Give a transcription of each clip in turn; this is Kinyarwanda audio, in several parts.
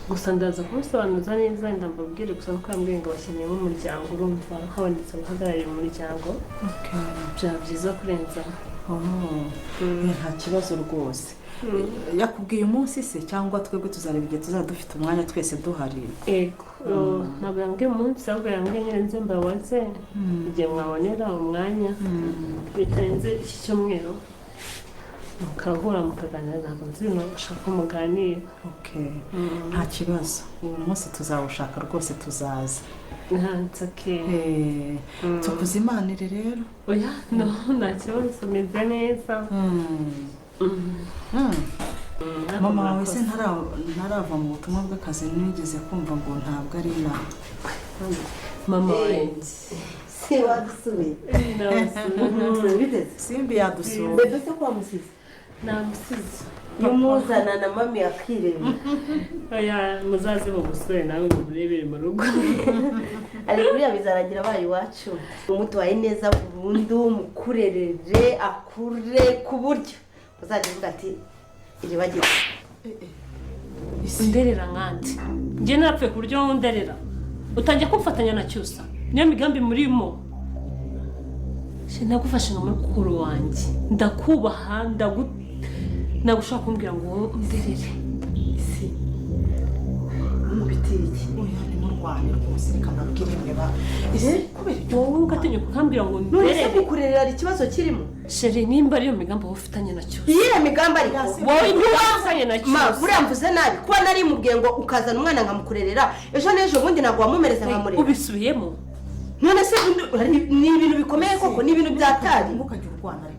gusa ndaza kumusobanuza neza ndambabwire gusa nuko yambwiye ngo bakeneye umuryango urumva habonetse abahagarariye umuryango byaba byiza kurenza nta kibazo rwose yakubwiye umunsi se cyangwa twebwe tuzareba igihe tuzaba dufite umwanya twese duhari yego ntabwo yambwiye umunsi ahubwo yambwiye nyine nze mbabaze igihe mwabonera umwanya bitarenze iki cyumweru mukahura mukaganira ntabwo nzi ibintu ushaka umuganira nta kibazo uwo munsi tuzawushaka rwose tuzaza tukuzimanire rero oya nta kibazo meze neza mama wawe se ntarava mu butumwa bw'akazi nigeze kumva ngo ntabwo ari inama mama wanjye si wadusubiye simbi yadusuye mbese se kwa musizi namusize yumuzana na mami akireba oya muzaze mu gusore nawe ngo murebere mu rugo ari kuriya bizaragira abaye iwacu umutwaye neza burundu mukurerere akure ku buryo uzajya uvuga ati iribagiza underera nkandi njye napfuye ku buryo wowe underera utangiye kumfatanya na cyusa niyo migambi murimo nagufashe nka mukuru wanjye ndakubaha nagushaka kumbwira ngo wowe underere isi umubitira iki oya ni mu Rwanda rwose reka mbabwire mweba kubera wowe ugatinyuka ukambwira ngo none se kukurerera ari ikibazo kirimo sheri nimba ariyo migambi wowe ufitanye na cyusa iyo migambi ariko wowe ntiwafanye na cyusa buramvuze nabi kuba nari mubwiye ngo ukazana umwana nkamukurerera ejo n'ejo bundi ntabwo wamumereza nkamurera ubisubiyemo none se ni ibintu bikomeye koko ni ibintu byatari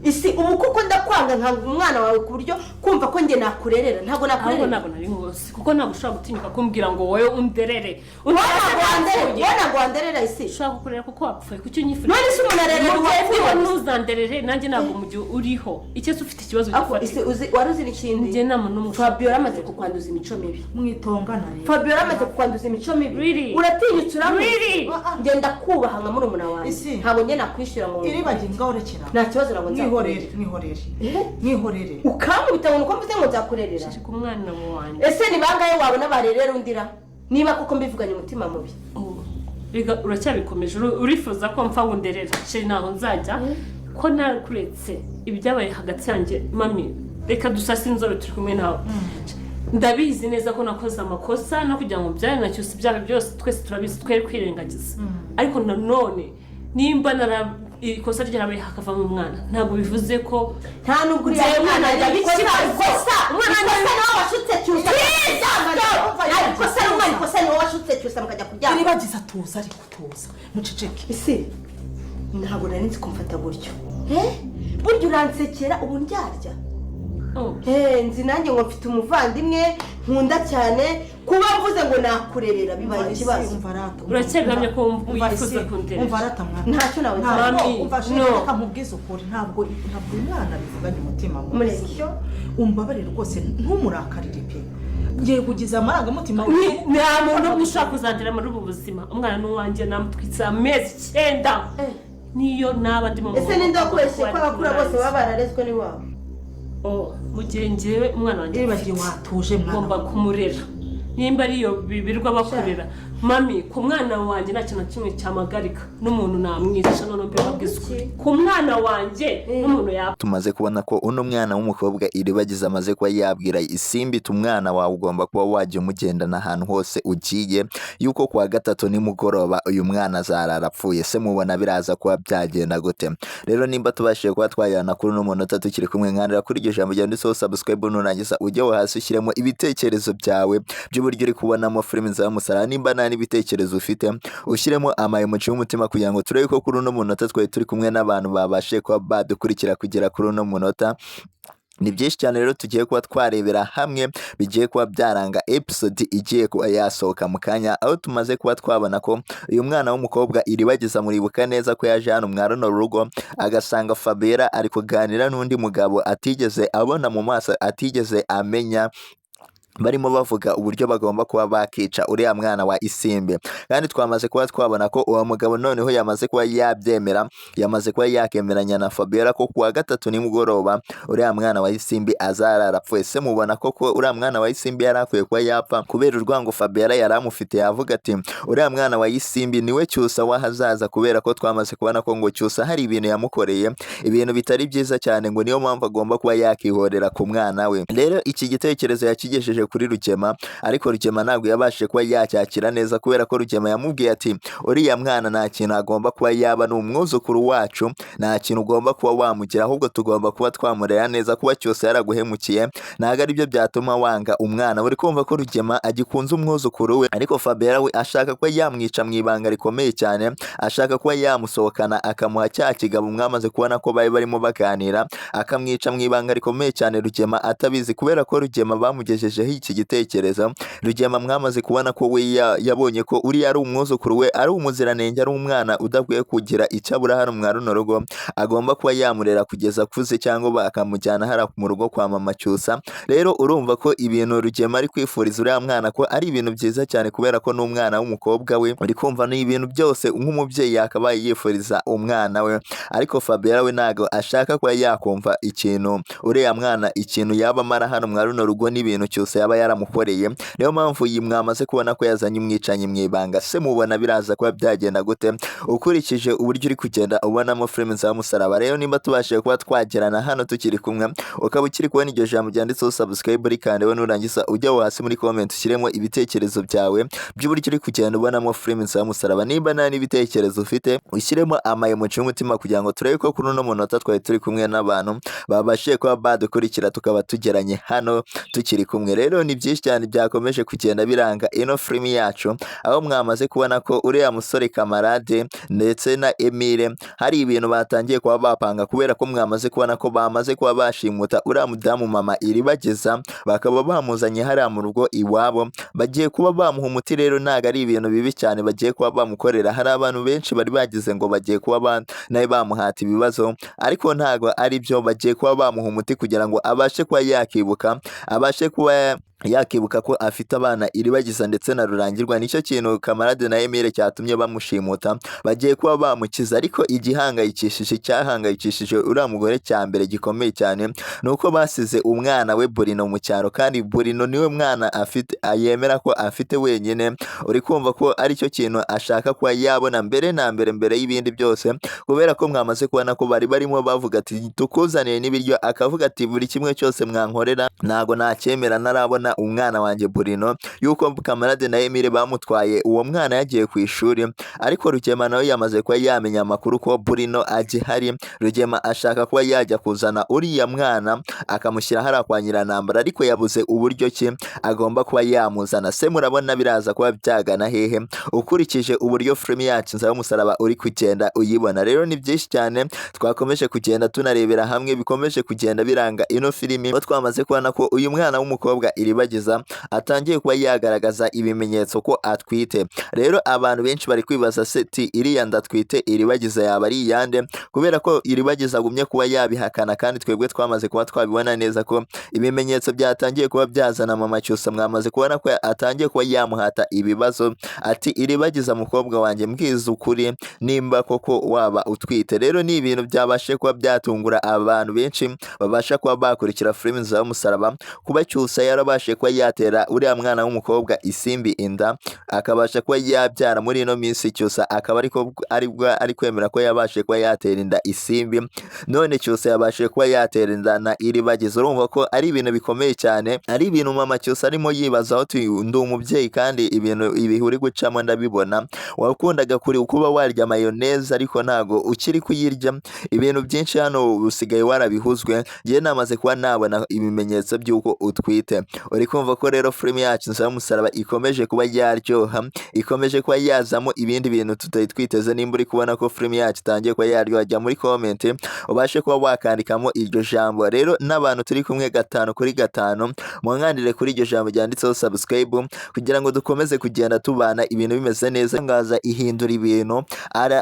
isi ubu kuko ndakwanga nkanga umwana wawe ku buryo kumva ko njye nakurerera ntabwo nakurerera ntabwo nari ngozi kuko ntabwo ushobora gutinyuka kumbwira ngo wowe underere ntabwo wanderera isi ushaka kurera kuko wapfuye kuki unyifurije none se umuntu arerera uwapfuye ntuzanderere nanjye ntabwo mu gihe uriho icyo ufite ikibazo gifatika wari uzi n'ikindi njye nama n'umwe Fabio yaramaze kukwanduza imico mibi mwitongana rero Fabio yaramaze kukwanduza imico mibi uratinyutse uramuri ngenda kubaha nka murumuna wanjye ntabwo njye nakwishyura mu iribagiye ngaho rekera nta kibazo nabwo mwihorere ukamubita ngo uko mvuze ngo nzakurerera ku mwana wanjye ese ni bangahe wabona barerera undira niba koko mbivuganye umutima mubi uracyabikomeje urifuza ko mpfa ngo nderera sheri ntaho nzajya ko nakuretse ibyabaye hagati yanjye mami reka dusase inzobe turi kumwe nawe ndabizi neza ko nakoze amakosa no kugira ngo byari na cyose ibyaha byose twese turabizi twere kwirengagiza ariko nanone nimba ikosa ryarabaye hakava mu mwana ntabwo bivuze ko nta nubwo uriya mwana yabikoze umwana nawe washutse cyusa ikosa niwe washutse cyusa mukajya kuryama iribagiza tuza ariko tuza muceceke isi ntabwo nari nzi kumfata gutyo burya uransekera ubu ndyarya nzi nanjye ngo mfite umuvandimwe nkunda cyane kuba mvuze ngo nakurerera bibaye ikibazo uracyegamye ko wifuza kunderera ntacyo nawe reka nkubwize ukuri ntabwo umwana bivuganye umutima mubi umbabarire rwose ntumuраkarire pe ngiye kugiza amarangamutima nta muntu umwe ushaka kuzandira muri ubu buzima umwana n'uwanjye namutwitse amezi 9 niyo naba ndimo mu ese ninde wakoresheje ko abakura bose baba bararezwe n'iwabo mu gihe ngewe umwana wanjye iribagiye watuje mwana ngomba kumurera nimba ariyo bibirwa bakorera mami ku mwana wanjye nta kintu kimwe cyamagarika n'umuntu namwicisha none mbibabwiza ukuri ku mwana wanjye n'umuntu yaba tumaze kubona ko uno mwana w'umukobwa iribagiza amaze kuba yabwira isimbi umwana wawe ugomba kuba wajya umugendana ahantu hose ugiye yuko kuwa gatatu nimugoroba uyu mwana azarara apfuye se mubona biraza kuba byagenda gute rero nimba tubashije kuba twajyana kuri uno munota tukiri kumwe nkanira kuri iryo jambo ryanditseho subscribe nurangiza ujye hasi ushyiremo ibitekerezo byawe by'uburyo uri kubonamo filime za Musaraba nimba nta n'ibitekerezo ufite ushyiremo amayemoci y'umutima kugira ngo turebe ko kuri uno munota twari turi kumwe n'abantu babashe kuba badukurikira kugera kuri uno munota ni byinshi cyane rero tugiye kuba twarebera hamwe bigiye kuba byaranga episode igiye kuba yasohoka mu kanya aho tumaze kuba twabona ko uyu mwana w'umukobwa iribagiza muribuka neza ko yaje hano mwa runo rugo agasanga Fabera ari kuganira n'undi mugabo atigeze abona mu maso atigeze amenya barimo bavuga uburyo bagomba kuba bakica uriya mwana wa Isimbi, kandi twamaze kuba twabona ko uwo mugabo noneho yamaze kuba yabyemera, yamaze kuba yakemeranya na Fabiola ko kuwa gatatu nimugoroba uriya mwana wa Isimbi azarara apfuye. Se mubona ko uriya mwana wa Isimbi yari akwiye kuba yapfa kubera urwango Fabiola yari amufite, yavuga ati uriya mwana wa Isimbi niwe cyusa w'ahazaza, kubera ko twamaze kubona ko ngo cyusa hari ibintu yamukoreye, ibintu bitari byiza cyane, ngo niyo mpamvu agomba kuba yakihorera ku mwana we. Rero iki gitekerezo yakigejeje kuri Rugema, ariko Rugema ntabwo yabashije kuba yacyakira neza, kubera ko Rugema yamubwiye ati uriya mwana nta kintu agomba kuba yaba, ni umwuzukuru wacu, nta kintu ugomba kuba wamugira, ahubwo tugomba kuba twamurera neza. Kuba cyose yaraguhemukiye ntabwo aribyo byatuma wanga umwana. Uri kumva ko Rugema agikunze umwuzukuru we, ariko Fabiola we ashaka kuba yamwica mu ibanga rikomeye cyane, ashaka kuba yamusohokana akamuha cya kigabo mwamaze kubona ko bari barimo baganira, akamwica mu ibanga rikomeye cyane, Rugema atabizi, kubera ko Rugema bamugejejeho iki gitekerezo. Rugema mwamaze kubona ko we yabonye ko uriya ari umwuzukuru we, ari umuziranenge, ari umwana udakwiye kugira icyo abura hano mwa runo rugo, agomba kuba yamurera kugeza akuze, cyangwa bakamujyana hara mu rugo kwa mama Cyusa. Rero urumva ko ibintu Rugema ari kwifuriza uriya mwana ko ari ibintu byiza cyane, kubera ko n'umwana w'umukobwa we, uri kumva ni ibintu byose nk'umubyeyi yakabaye yifuriza umwana we. Ariko Fabiola we ntago ashaka kuba yakumva ikintu uriya mwana, ikintu yaba amara hano mwa runo rugo n'ibintu cyose yaba yaramukoreye. Niyo mpamvu iyi mwamaze kubona ko yazanye umwicanyi mu ibanga. Se mubona biraza kuba byagenda gute ukurikije uburyo uri kugenda ubonamo filime za Musaraba? Rero nimba tubashije kuba twagerana hano tukiri kumwe, ukaba ukiri kubona iryo jambo ryanditseho subscribe, rikande we nurangiza ujya hasi muri comment ushyiremo ibitekerezo byawe by'uburyo uri kugenda ubonamo filime za Musaraba. Nimba nta n'ibitekerezo ufite ushyiremo amayemoji y'umutima, kugira ngo turebe ko kuri uno munota twari turi kumwe n'abantu babashije kuba badukurikira, tukaba tugeranye hano tukiri kumwe. Rero ni byinshi cyane byakomeje kugenda biranga ino filime yacu, aho mwamaze kubona ko uriya musore Kamarade ndetse na Emile hari ibintu batangiye kuba bapanga, kubera ko mwamaze kubona ko bamaze kuba bashimuta uriya mudamu mama Iribagiza, bakaba bamuzanye hariya mu rugo iwabo, bagiye kuba bamuha umuti. Rero ntago ari ibintu bibi cyane bagiye kuba bamukorera. Hari abantu benshi bari bagize ngo bagiye kuba nawe bamuhata ibibazo, ariko ntago ari byo, bagiye kuba bamuha umuti kugira ngo abashe kuba yakibuka, abashe kuba yakibuka ko afite abana Iribagiza ndetse na Rurangirwa. Nicyo kintu Kamarade na Emile cyatumye bamushimuta, bagiye kuba bamukiza. Ariko cyahangayikishije uriya mugore cya mbere gikomeye cyane, nuko basize umwana we Burino mu cyaro, kandi Burino niwe mwana afite, yemera ko afite wenyine. Uri kumva ko aricyo kintu ashaka kuba yabona mbere na mbere y'ibindi byose, kubera ko mwamaze kubona ko bari barimo bavuga ati tukuzaniye n'ibiryo, akavuga ati buri kimwe cyose mwankorera ntago nacyemera narabona umwana wanjye Burino. Yuko Kamarade na Emile bamutwaye uwo mwana yagiye ku ishuri, ariko Rugema nawe yamaze kuba yamenya amakuru ko Burino agihari. Rugema ashaka kuba yajya kuzana uriya mwana akamushyira hariya kwa Nyirantambara, ariko yabuze uburyo ki agomba kuba yamuzana. Se murabona biraza kuba byagana hehe ukurikije uburyo filime yacu INZIRA YU'UMUSARABA uri kugenda uyibona? Rero ni byinshi cyane twakomeje kugenda tunarebera hamwe, bikomeje kugenda biranga ino filime, aho twamaze kubona ko uyu mwana w'umukobwa Iribagiza atangiye kuba yagaragaza ibimenyetso ko atwite. Rero abantu benshi bari kwibaza seti iriya ndatwite Iribagiza yaba ari iyande, kubera ko Iribagiza agumye kuba yabihakana, kandi twebwe twamaze kuba twabibona neza ko ibimenyetso byatangiye kuba byazana mama Cyusa. Mwamaze kubona ko atangiye kuba yamuhata ibibazo, ati Iribagiza mukobwa wanjye mbwiza ukuri nimba koko waba utwite. Rero ni ibintu byabashe kuba byatungura abantu benshi babasha kuba bakurikira filime INZIRA YU'UMUSARABA, kuba Cyusa yarabashe kuba yatera uriya mwana w'umukobwa Isimbi inda, akabasha kuba yabyara muri ino minsi. Cyusa akaba ari kwemera ko yabashe kuba yatera inda Isimbi, none Cyusa yabashe kuba yatera inda na Iribagiza. Urumva ko ari ibintu bikomeye cyane, ari ibintu mama Cyusa arimo yibazaho, ndi umubyeyi kandi ibintu uri gucamo ndabibona. Wakundaga kuba warya mayoneze ariko ntago ukiri kuyirya, ibintu byinshi hano usigaye warabihuzwe. Ngiye namaze kuba nabona ibimenyetso by'uko utwite. Uri kumva ko rero filime yacu INZIRA YU'UMUSARABA ikomeje kuba yaryoha, ikomeje kuba yazamo ibindi bintu tutari twiteze. Nimba uri kubona ko filime yacu itangiye kuba yaryoha, jya muri comment ubashe kuba wakandikamo iryo jambo. Rero n'abantu turi kumwe 5 kuri 5 mwangandire kuri iryo jambo ryanditseho subscribe, kugira ngo dukomeze kugenda tubana ibintu bimeze neza. Ngaza ihindura ibintu,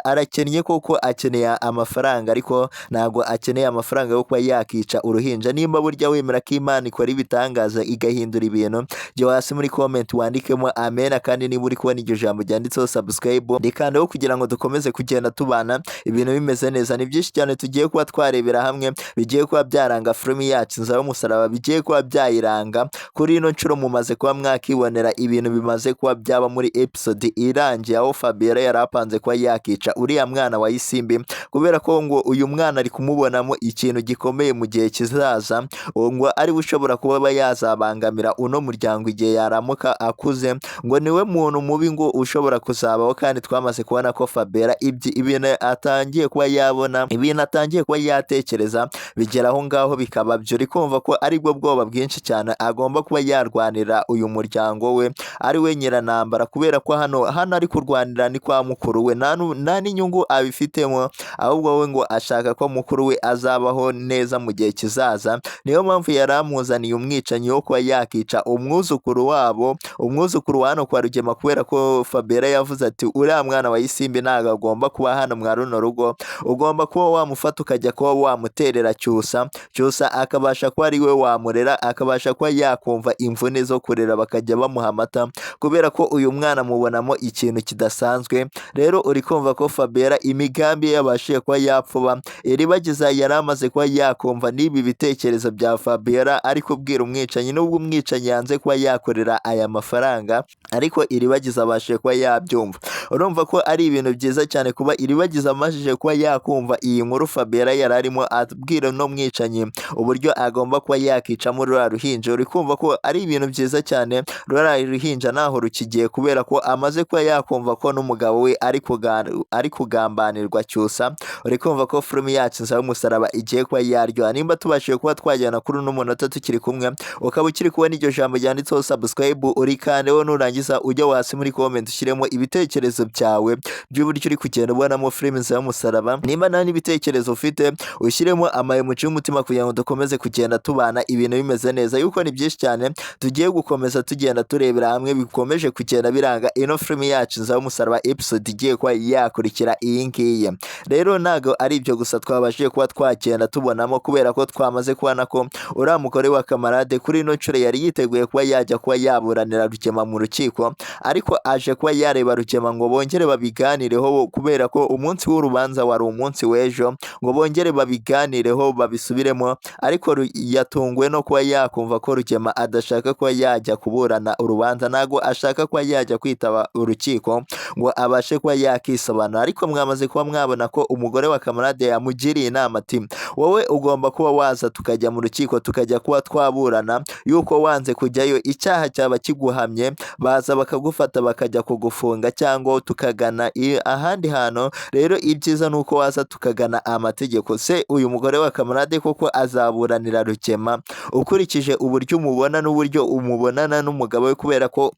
arakennye koko, akeneye amafaranga, ariko ntago akeneye amafaranga yo kuba yakica uruhinja. Nimba burya wemera ko Imana ikora ibitangaza igahindura bihindura ibintu jya hasi muri comment wandikemo amen kandi niba uri kubona iryo jambo ryanditseho subscribe rikandeho kugira ngo dukomeze kugenda tubana ibintu bimeze neza. Ni byinshi cyane tugiye kuba twarebera hamwe bigiye kuba byaranga filimi yacu Inzira y'umusaraba, bigiye kuba byayiranga. Kuri ino nshuro mumaze kuba mwakibonera ibintu bimaze kuba byaba muri episode irangiye aho Fabiola yarapanze kuba yakica uriya mwana wa Isimbi kubera ko ngo uyu mwana ari kumubonamo ikintu gikomeye mu gihe kizaza, ngo ari ushobora kuba yazabangamira uno muryango igihe yaramuka akuze, ngo niwe muntu mubi ngo ushobora kuzabaho. Kandi twamaze kubona ko Fabiola ibintu atangiye kuba yabona, ibintu atangiye kuba yatekereza bigera aho ngaho bikaba byo uri kumva ko ari bwo bwoba bwinshi cyane agomba kuba yarwanira uyu muryango we ari we nyiranambara, kubera ko hano ari kurwanira ni kwa mukuru we, nta n'inyungu abifitemo, ahubwo we ngo ashaka ko mukuru we azabaho neza mu gihe kizaza. Niyo mpamvu yari amuzaniye umwicanyi wo kuba yakica umwuzukuru wabo, umwuzukuru wa hano kwa Rugema, kubera ko Fabiola yavuze ati uriya mwana wa Isimbi ntabwo agomba kuba hano mwa runo rugo, ugomba kuba wamufata ukajya kuba wamuterera cyusa akabasha kuba ari we wamurera, akabasha kuba yakumva imvune zo kurera bakajya bamuha amata, kubera ko uyu mwana mubonamo ikintu kidasanzwe. Rero uri kumva ko Fabiola imigambi yabashije kuba yapfuba, Iribagiza yari amaze kuba yakumva n'ibi bitekerezo bya Fabiola ari kubwira umwicanyi, nubwo umwicanyi yanze kuba yakorera aya mafaranga ariko Iribagiza abashije kuba yabyumva. Urumva ko ari ibintu byiza cyane kuba Iribagiza amajije kuba yakumva iyi nkuru Fabiola yari arimo abwira no mwicanyi uburyo agomba kuba yakicamo rura ruhinja. Uri kumva ko ari ibintu byiza cyane, rura ruhinja naho rukigiye, kubera ko amaze kuba yakumva ko n'umugabo we ari kugambanirwa cyusa. Uri kumva ko filimi yacu Inzira y'umusaraba igiye kuba yaryoha. Nimba tubashije kuba twajyana kuri uno munota tukiri kumwe, ukaba ukiri kubona iryo jambo ryanditseho subscribe, urikandeho nurangiza ujya hasi muri comment ushyiremo ibitekerezo byawe by'uburyo uri kugenda ubonamo filimi Inzira y'umusaraba. Nimba nta n'ibitekerezo ufite ushyiremo amayemuci y'umutima kugira ngo dukomeze kugenda tubana ibintu bimeze neza, yuko ni byinshi cyane tugiye gukomeza tugenda turebera hamwe bikomeje kugenda biranga ino filimi yacu Inzira y'umusaraba episode igiye kuba yakurikira iyi ngiyi. Rero ntago ari ibyo gusa twabashije kuba twagenda tubonamo, kubera ko twamaze kubona ko uriya mugore wa kamarade kuri ino nshuro yari yiteguye kuba yajya kuba yaburanira Rugema mu rukiko, ariko aje kuba yareba Rugema ngo bongere babiganireho, kubera ko umunsi w'urubanza wari umunsi w'ejo, ngo bongere babiganireho babisubiremo. Ariko yatunguwe no kuba yakumva ko Rugema adashaka kuba yajya kuburana urubanza, ntago ashaka kuba yajya kwitaba urukiko ngo abashe kuba yakisobanura. Ariko mwamaze kuba mwabona ko umugore wa kamarade yamugiriye inama ati wowe ugomba kuba waza tukajya mu rukiko tukajya kuba twaburana, yuko wanze kujyayo icyaha cyaba kiguhamye, baza bakagufata bakajya kugufunga cyangwa tukagana ahandi hantu. Rero ibyiza ni uko waza tukagana amategeko. Se uyu mugore wa kamarade koko azaburanira Rugema ukurikije uburyo umubona n'uburyo umubonana n'umugabo we, kubera ko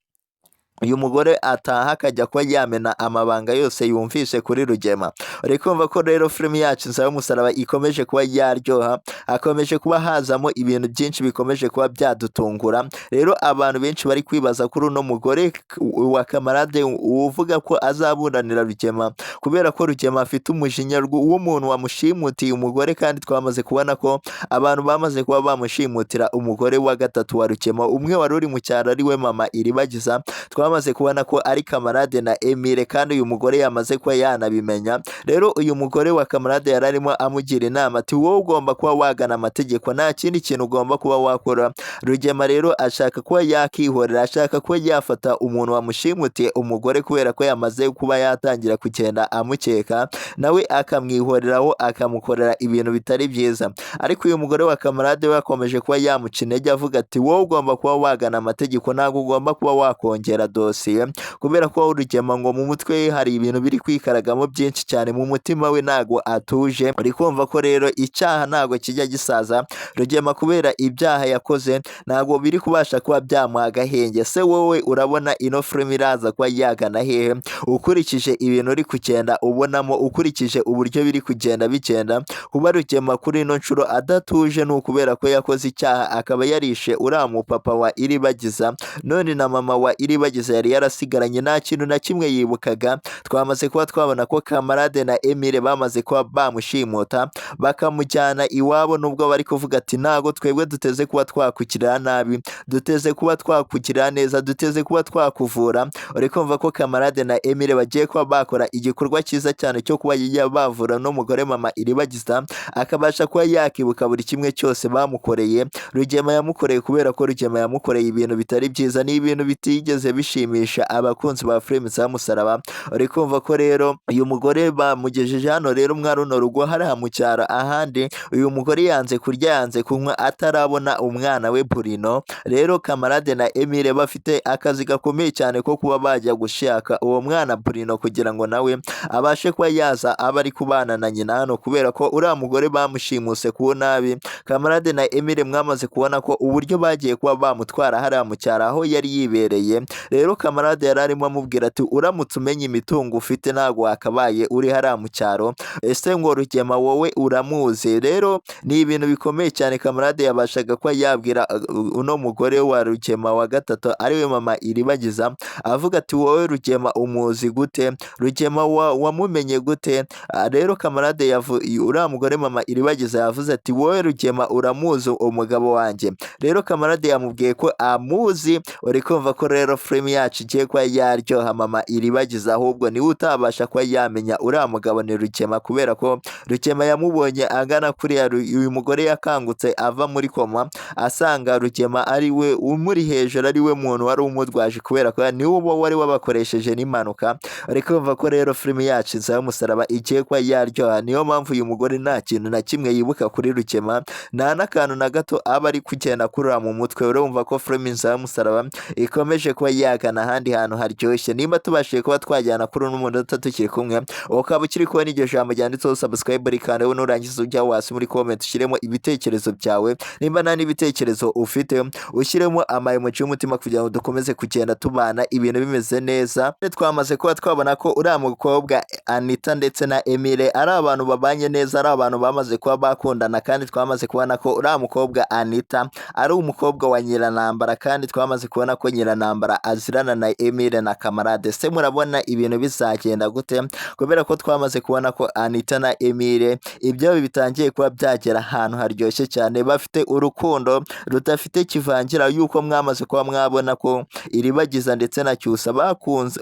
uyu mugore ataha akajya kuba yamena amabanga yose yumvise kuri Rugema. Uri kumva ko rero filimi yacu Inzira y'umusaraba ikomeje kuba yaryoha, hakomeje kuba hazamo ibintu byinshi bikomeje kuba byadutungura. Rero abantu benshi bari kwibaza kuri uno mugore wa kamarade uvuga ko azaburanira Rugema, kubera ko Rugema afite umujinya w'umuntu wamushimutiye umugore, kandi twamaze kubona ko abantu bamaze kuba bamushimutira umugore wa gatatu wa Rugema, umwe wari uri mu cyaro ari we mama Iribagiza. Twamaze kubona ko ari kamarade na Emile, kandi uyu mugore yamaze kuba yanabimenya. Rero uyu mugore wa kamarade yari arimo amugira inama ati wowe ugomba kuba wagana amategeko, nta kindi kintu ugomba kuba wakora. Rugema rero ashaka kuba yakihorera, ashaka kuba yafata umuntu wamushimutiye umugore, kubera ko yamaze kuba yatangira kugenda amukeka, nawe akamwihoreraho akamukorera ibintu bitari byiza. Ariko uyu mugore wa kamarade we akomeje kuba yamuca intege avuga ati wowe ugomba kuba wagana amategeko, ntabwo ugomba kuba wakongera dosiye, kubera ko Rugema ngo mu mutwe hari ibintu biri kwikaragamo byinshi cyane, mu mutima we ntago atuje. Uri kumva ko rero icyaha ntago kijya gisaza. Rugema kubera ibyaha yakoze ntago biri kubasha kuba byamuha agahenge. Se wowe urabona ino filimi iraza kuba yagana hehe ukurikije ibintu uri kugenda ubonamo, ukurikije uburyo biri kugenda bigenda? Kuba Rugema kuri ino nshuro adatuje ni ukubera ko yakoze icyaha, akaba yarishe uriya mupapa wa Iribagiza, none na mama wa Iribagiza Iribagiza yari yarasigaranye nta kintu na kimwe yibukaga. Twamaze kuba twabona ko kamarade na Emile bamaze kuba bamushimuta bakamujyana iwabo, nubwo bari kuvuga ati ntago twebwe duteze kuba twakukirira nabi, duteze kuba twakukirira neza, duteze kuba twakuvura. uri kumva ko kamarade na Emile bagiye kuba bakora igikorwa cyiza cyane cyo kuba bavura n'umugore mama Iribagiza akabasha kuba yakibuka buri kimwe cyose bamukoreye. Rugema yamukoreye kubera ko Rugema yamukoreye ibintu bitari byiza, ni ibintu bitigeze bishimisha abakunzi ba filime za Musaraba. uri kumva ko rero uyu mugore bamugejeje hano rero mwa runo rugo hariya mu cyaro ahandi, uyu mugore yanze kurya yanze kunywa atarabona umwana we Burino. Rero kamarade na Emile bafite akazi gakomeye cyane ko kuba bajya gushaka uwo mwana Burino kugira ngo nawe abashe kuba yaza aba ari kubana na nyina hano, kubera ko uriya mugore bamushimuse ku nabi. Kamarade na Emile mwamaze kubona ko uburyo bagiye kuba bamutwara hariya mu cyaro aho yari yibereye. Rero kamarade yari arimo amubwira ati uramutse umenya imitungo ufite ntabwo wakabaye uri hariya mu cyaro, ese ngo Rugema wowe uramuzi? Rero ni ibintu bikomeye cyane kamarade yabashaga kuba yabwira uno mugore wa Rugema wa gatatu ariwe mama Iribagiza, avuga ati wowe Rugema umuzi gute? Rugema wamumenye gute? Rero kamarade uriya mugore mama Iribagiza yavuze ati wowe Rugema uramuzi umugabo wanjye? Rero kamarade yamubwiye ko amuzi. uri kumva ko rero filime yacu igiye kuba yaryoha mama Iribagiza, ahubwo niwe utabasha kuba yamenya uriya mugabo ni Rugema, kubera ko Rugema yamubonye angana kuriya. uyu mugore yakangutse ava muri koma asanga Rugema ari we umuri hejuru, ari we muntu wari umudwaje, kubera ko niwe wari wabakoresheje n'impanuka. uri kumva ko rero filime yacu za Musaraba igiye kuba yaryoha, niyo mpamvu uyu mugore nta kintu na kimwe yibuka kuri Rugema, nta n'akantu na gato aba ari kugenda kurura mu mutwe. urumva ko filime za Musaraba ikomeje kuba yagana ahandi hantu haryoshye. Nimba tubashije kuba twajyana kuri uno munota tukiri kumwe, ukaba ukiri kubona iryo jambo ryanditseho subscribe rikande, nurangiza ujya hasi muri comment ushyiremo ibitekerezo byawe. Nimba nta n'ibitekerezo ufite ushyiremo amayemoji y'umutima kugira ngo dukomeze kugenda tubana ibintu bimeze neza. Twamaze kuba twabona ko uriya mukobwa Anita ndetse na Emile ari abantu babanye neza, ari abantu bamaze kuba bakundana, kandi twamaze kubona ko uriya mukobwa Anita ari umukobwa wa Nyiranambara, kandi twamaze kubona ko Nyiranambara azirana na Emile na kamarade. Se murabona ibintu bizagenda gute? Kubera ko twamaze kubona ko Anita na Emile ibyo bitangiye kuba byagera ahantu haryoshye cyane, bafite urukundo rudafite kivangira, yuko mwamaze kuba mwabona ko Iribagiza ndetse na Cyusa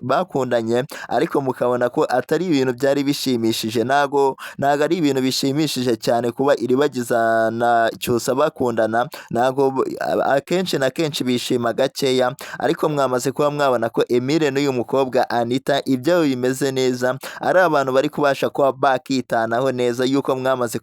bakundanye, ariko mukabona ko atari ibintu byari bishimishije. Ntago ari ibintu bishimishije cyane kuba Iribagiza na Cyusa bakundana, ntago akenshi na kenshi bishima gakeya, ariko mwamaze kuba mwabona ko Emile n'uyu mukobwa Anita ibyo bimeze neza, ari abantu bari kubasha kuba bakitanaho neza, yuko mwamaze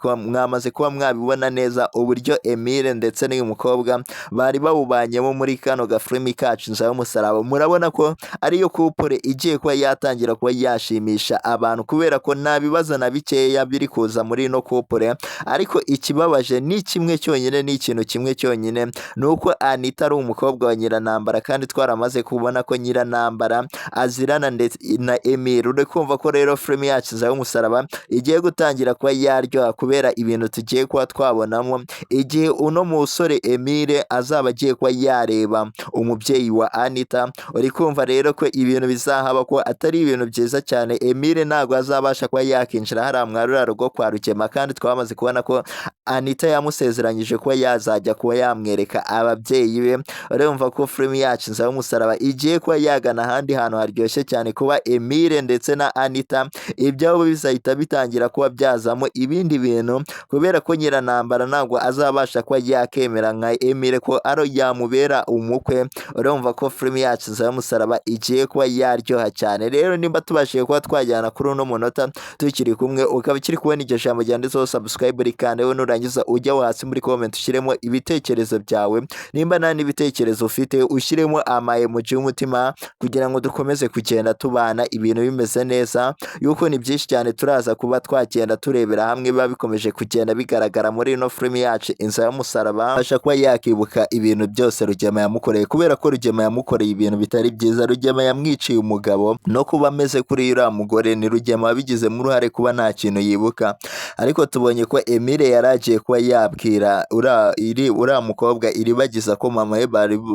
kuba mwabibona neza uburyo Emile ndetse n'uyu mukobwa bari bawubanyemo muri kano gafilimi kacu za Musaraba. Murabona ko ariyo couple igiye kuba yatangira kuba yashimisha abantu, kubera ko nta bibazo na bikeya biri kuza muri ino couple. Ariko ikibabaje ni kimwe cyonyine, ni ikintu kimwe cyonyine, nuko Anita ari umukobwa wa Nyiranambara, kandi twaramaze kubona ko Nyiranambara azirana ndetse na Emile. uri kumva ko rero filime yacu za Musaraba igiye gutangira kuba yaryoha, kubera ibintu tugiye kuba twabonamo igihe uno musore Emile azaba agiye kuba yareba umubyeyi wa Anita. uri kumva rero ko ibintu bizahaba ko atari ibintu byiza cyane. Emile ntabwo azabasha kuba yakinjira hariya mwarura rugo kwa Rugema, kandi twamaze kubona ko Anita yamusezeranyije kuba yazajya kuba yamwereka ababyeyi be. urumva ko filime yacu za Musaraba igiye kuba yagana ahandi hantu haryoshye cyane, kuba Emile ndetse na Anita ibyabo bizahita bitangira kuba byazamo ibindi bintu, kubera ko Nyiranambara ntabwo azabasha kuba yakemera nka Emile ko yamubera umukwe. urumva ko filime yacu za Musaraba igiye kuba yaryoha cyane. Rero nimba tubashije kuba twajyana kuri uno munota tukiri kumwe, ukaba ukiri kubona iryo jambo ryanditseho subscribe rikande, nurangiza ujya hasi muri comment ushyiremo ibitekerezo byawe. Nimba nta n'ibitekerezo ufite ushyiremo amayemoji y'umutima kugira ngo dukomeze kugenda tubana ibintu bimeze neza, yuko ni byinshi cyane turaza kuba twagenda turebera hamwe biba bikomeje kugenda bigaragara muri ino filime yacu Inzira y'Umusaraba. Abasha kuba yakibuka ibintu byose Rugema yamukoreye, kubera ko Rugema yamukoreye ibintu bitari byiza Rugema yamwiciye umugabo no kuba ameze kuri uriya mugore ni Rugema wabigizemo uruhare kuba nta kintu yibuka, ariko tubonye ko Emile yaragiye kuba yabwira uriya mukobwa Iribagiza ko mama we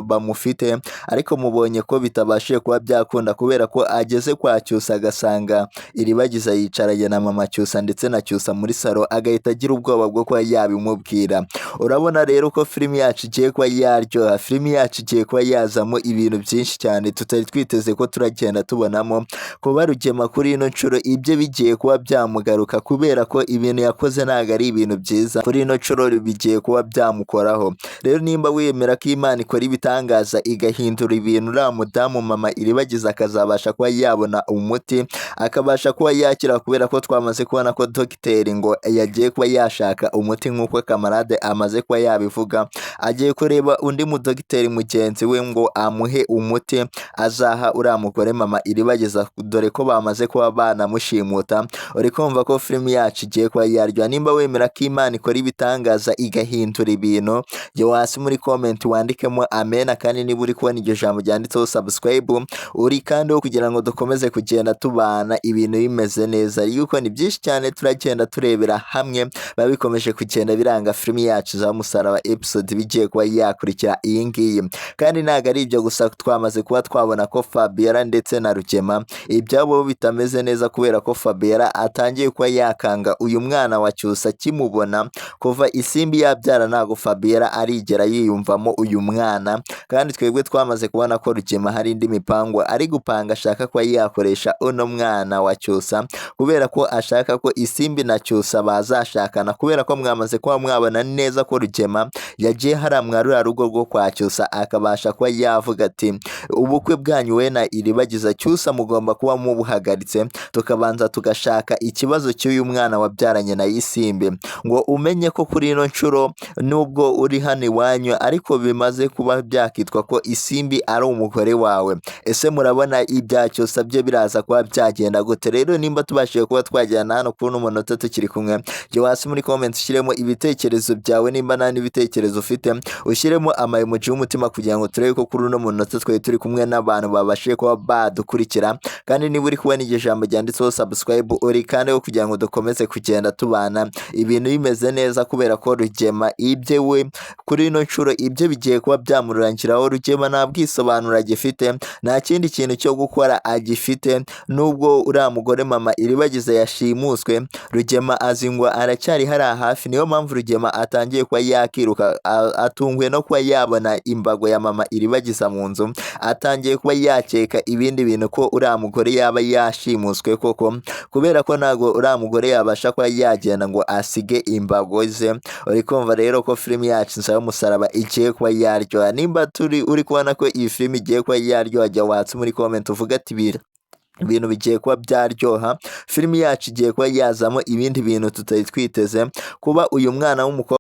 bamufite, ariko mubonye ko bitabashije kuba byakunda kubera ko ageze kwa Cyusa agasanga Iribagiza yicaranye na mama Cyusa ndetse na Cyusa muri salo, agahita agira ubwoba bwo kuba yabimubwira. Urabona rero ko filimi yacu igiye kuba yaryoha, filimi yacu igiye kuba yazamo ibintu byinshi cyane tutari twiteze ko turagenda tubonamo. Kuba Rugema kuri ino nshuro ibyo bigiye kuba byamugaruka kubera ko ibintu yakoze ntabwo ari ibintu byiza, kuri ino nshuro bigiye kuba byamukoraho. Rero nimba wemera ko Imana ikora ibitangaza igahindura ibintu, uriya mudamu mama Iribagiza akazabasha kuba yabona umuti, akabasha kuba yakira, kubera ko twamaze kubona ko dogiteri ngo yagiye kuba yashaka umuti nk'uko kamarade amaze kuba yabivuga, agiye kureba undi mudogiteri mugenzi we ngo amuhe umuti azaha uriya mugore mama Iribagiza, dore ko bamaze kuba banamushimuta. Uri kumva ko filimi yacu igiye kuba yaryoha. Nimba wemera ko Imana ikora ibitangaza igahindura ibintu, jya hasi muri comment wandikemo amena, kandi niba uri kubona iryo jambo ryanditseho subscribe uri kandi kugira ngo dukomeze kugenda tubana ibintu bimeze neza, yuko ni byinshi cyane turagenda turebera hamwe babikomeje kugenda biranga filimi yacu za Musaraba episode bigiye kuba yakurikira iyi ngiyi. Kandi ntabwo ari ibyo gusa, twamaze kuba twabona ko Fabiera ndetse na Rugema ibyabo bitameze neza, kubera ko Fabiera atangiye kuba yakanga uyu mwana wa Cyusa kimubona kuva isimbi yabyara, ntabwo Fabiera arigera yiyumvamo uyu mwana. Kandi twebwe twamaze kubona ko Rugema hari indi mipango ari gupanga, ashaka kuba yakoresha uno mwana wa Cyusa, kubera ko ashaka ko isimbi na Cyusa bazashakana, kubera ko mwamaze kuba mwabona neza ko Rugema yagiye haramwa ruriya rugo rwo kwa Cyusa, akabasha kuba yavuga ati ubukwe bwanyu we na Iribagiza Cyusa mugomba kuba mubuhagaritse, tukabanza tugashaka ikibazo cy'uyu mwana wabyaranye na Isimbi, ngo umenye ko kuri ino nshuro nubwo uri hano iwanyu ariko bimaze kuba byakitwa ko Isimbi ari umugore wawe. Ese murabona ibya Cyusa byo biraza kuba byagenda gute? Rero nimba tubashije kuba twajyana hano kuri uno munota tukiri kumwe, jya hasi muri comment ushyiremo ibitekerezo byawe, nimba nta n'ibitekerezo ufite ushyiremo amayemoji y'umutima, kugira ngo turebe ko kuri uno munota twari turi kumwe n'abantu babashije kuba badukurikira. Kandi niba uri kubona iryo jambo ryanditseho subscribe uri kandi kugira ngo dukomeze kugenda tubana ibintu bimeze neza, kubera ko Rugema ibye we kuri ino nshuro ibyo bigiye kuba byamurangiraho. Rugema nta bwisobanuro agifite, nta kindi kintu cyo gukora agifite, nubwo uriya mugore mama Iribagiza yashimuswe Rugema azi ngo aracyari hari hafi. Niyo mpamvu Rugema atangiye kuba yakiruka, atunguwe no kuba yabona imbago ya mama Iribagiza mu nzu, atangiye kuba yakeka ibindi bintu ko uriya mugore yaba yashimuswe koko, kubera ko ntabwo uriya mugore yabasha kuba yagenda ngo asige imbago ze. Uri kumva rero ko filimi yacu Insaba y'Umusaraba igiye kuba yaryoha. Nimba uri kubona ko iyi filimi igiye kuba yaryoha, jya watse muri comment uvuga ati ibintu bigiye kuba byaryoha, filimi yacu igiye kuba yazamo ibindi bintu tutari twiteze. Kuba uyu mwana w'umukobwa